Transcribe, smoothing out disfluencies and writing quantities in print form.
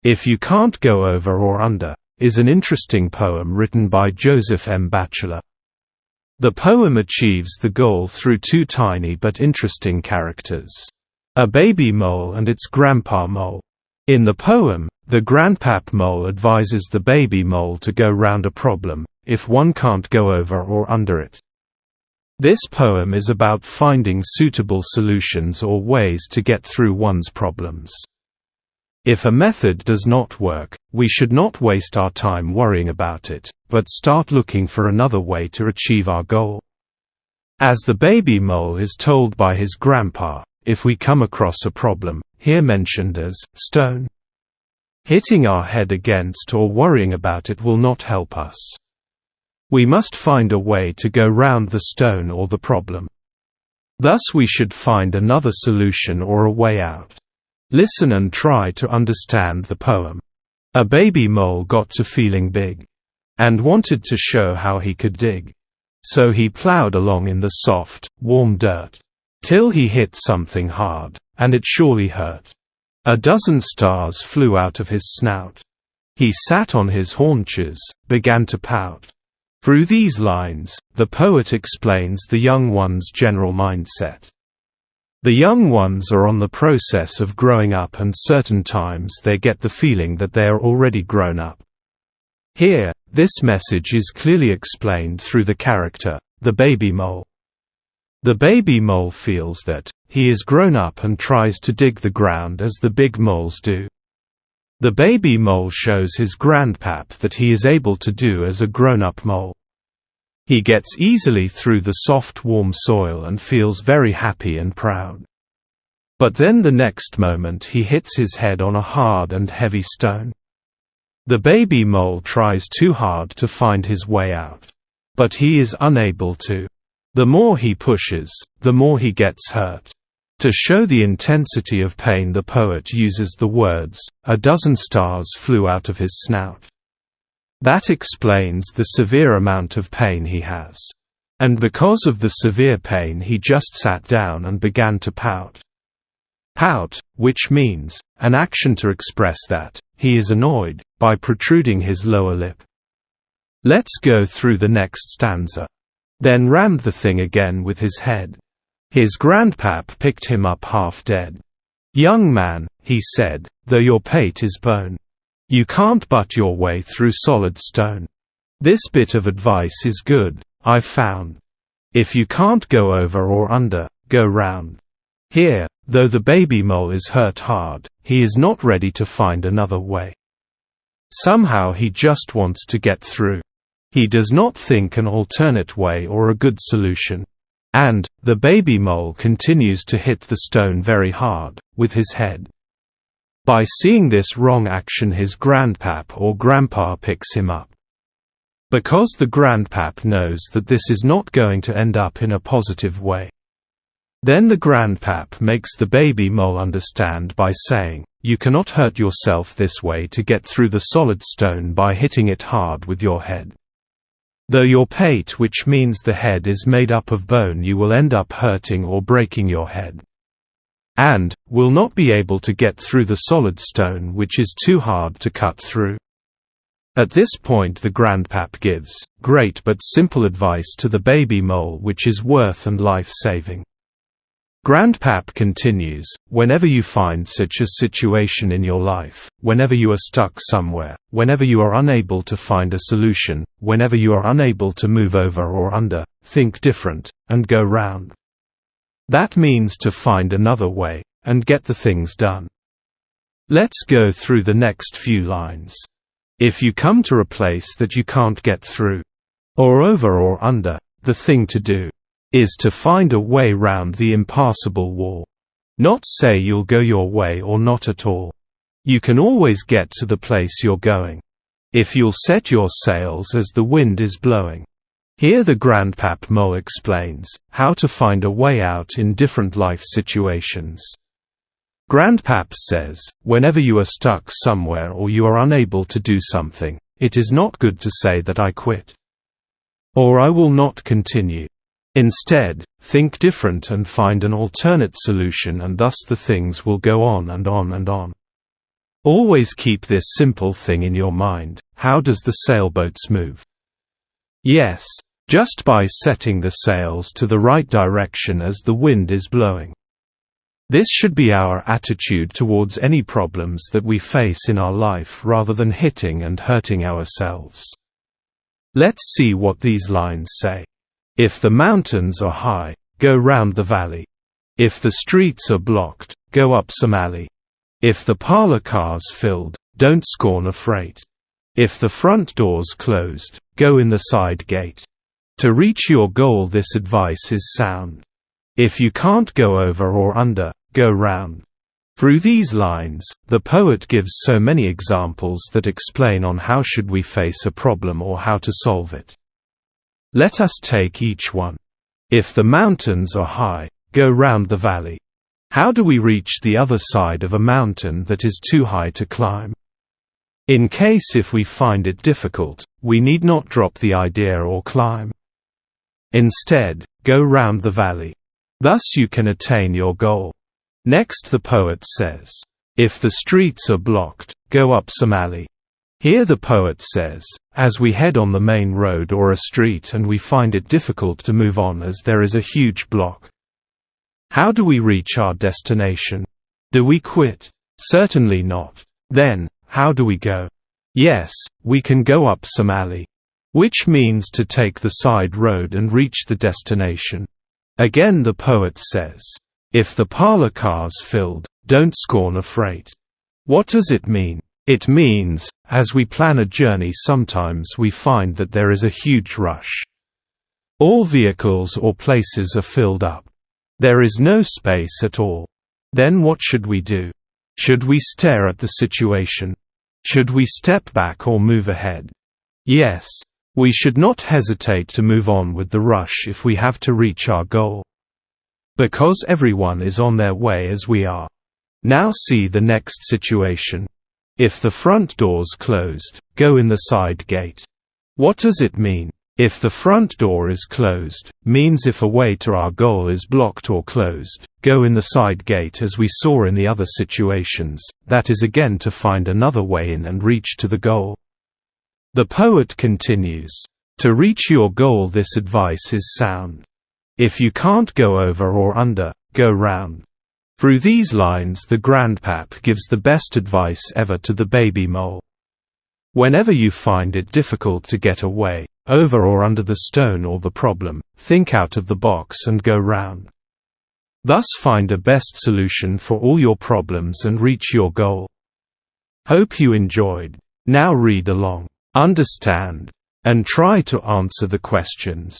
If You Can't Go Over or Under is an interesting poem written by Joseph M. Batchelor. The poem achieves the goal through two tiny but interesting characters, a baby mole and its grandpa mole. In the poem, the grandpap mole advises the baby mole to go round a problem, if one can't go over or under it. This poem is about finding suitable solutions or ways to get through one's problems. If a method does not work, we should not waste our time worrying about it, but start looking for another way to achieve our goal. As the baby mole is told by his grandpa, if we come across a problem, here mentioned as stone, hitting our head against or worrying about it will not help us. We must find a way to go round the stone or the problem. Thus we should find another solution or a way out. Listen and try to understand the poem. A baby mole got to feeling big, and wanted to show how he could dig. So he plowed along in the soft, warm dirt, till he hit something hard, and it surely hurt. A dozen stars flew out of his snout. He sat on his haunches, began to pout. Through these lines, the poet explains the young one's general mindset. The young ones are on the process of growing up, and certain times they get the feeling that they are already grown up. Here, this message is clearly explained through the character, the baby mole. The baby mole feels that he is grown up and tries to dig the ground as the big moles do. The baby mole shows his grandpap that he is able to do as a grown-up mole. He gets easily through the soft warm soil and feels very happy and proud. But then the next moment he hits his head on a hard and heavy stone. The baby mole tries too hard to find his way out. But he is unable to. The more he pushes, the more he gets hurt. To show the intensity of pain, the poet uses the words, "A dozen stars flew out of his snout." That explains the severe amount of pain he has. And because of the severe pain he just sat down and began to pout. Pout, which means, an action to express that he is annoyed, by protruding his lower lip. Let's go through the next stanza. Then rammed the thing again with his head. His grandpap picked him up half dead. "Young man," he said, "though your pate is bone, you can't butt your way through solid stone. This bit of advice is good, I've found. If you can't go over or under, go round." Here, though the baby mole is hurt hard, he is not ready to find another way. Somehow he just wants to get through. He does not think an alternate way or a good solution. And, the baby mole continues to hit the stone very hard, with his head. By seeing this wrong action, his grandpap or grandpa picks him up. Because the grandpap knows that this is not going to end up in a positive way. Then the grandpap makes the baby mole understand by saying, "You cannot hurt yourself this way to get through the solid stone by hitting it hard with your head. Though your pate, which means the head, is made up of bone, you will end up hurting or breaking your head. And, will not be able to get through the solid stone, which is too hard to cut through." At this point the grandpap gives great but simple advice to the baby mole, which is worth and life-saving. Grandpap continues, "Whenever you find such a situation in your life, whenever you are stuck somewhere, whenever you are unable to find a solution, whenever you are unable to move over or under, think different, and go round. That means to find another way, and get the things done." Let's go through the next few lines. If you come to a place that you can't get through, or over or under, the thing to do is to find a way round the impassable wall. Not say you'll go your way or not at all. You can always get to the place you're going, if you'll set your sails as the wind is blowing. Here the grandpap mole explains how to find a way out in different life situations. Grandpap says, whenever you are stuck somewhere or you are unable to do something, it is not good to say that I quit, or I will not continue. Instead, think different and find an alternate solution, and thus the things will go on and on and on. Always keep this simple thing in your mind: how does the sailboats move? Yes, just by setting the sails to the right direction as the wind is blowing. This should be our attitude towards any problems that we face in our life rather than hitting and hurting ourselves. Let's see what these lines say. If the mountains are high, go round the valley. If the streets are blocked, go up some alley. If the parlor car's filled, don't scorn a freight. If the front door's closed, go in the side gate. To reach your goal, this advice is sound. If you can't go over or under, go round. Through these lines, the poet gives so many examples that explain on how should we face a problem or how to solve it. Let us take each one. If the mountains are high, go round the valley. How do we reach the other side of a mountain that is too high to climb? In case if we find it difficult, we need not drop the idea or climb. Instead, go round the valley. Thus you can attain your goal. Next the poet says, if the streets are blocked, go up some alley. Here the poet says, as we head on the main road or a street and we find it difficult to move on as there is a huge block. How do we reach our destination? Do we quit? Certainly not. Then, how do we go? Yes, we can go up some alley. Which means to take the side road and reach the destination. Again the poet says, if the parlor car's filled, don't scorn a freight. What does it mean? It means, as we plan a journey sometimes we find that there is a huge rush. All vehicles or places are filled up. There is no space at all. Then what should we do? Should we stare at the situation? Should we step back or move ahead? Yes, we should not hesitate to move on with the rush if we have to reach our goal. Because everyone is on their way as we are. Now see the next situation. If the front door's closed, go in the side gate. What does it mean? If the front door is closed, means if a way to our goal is blocked or closed, go in the side gate as we saw in the other situations, that is again to find another way in and reach to the goal. The poet continues, to reach your goal this advice is sound. If you can't go over or under, go round. Through these lines the grandpap gives the best advice ever to the baby mole. Whenever you find it difficult to get away, over or under the stone or the problem, think out of the box and go round. Thus find a best solution for all your problems and reach your goal. Hope you enjoyed. Now read along, understand, and try to answer the questions.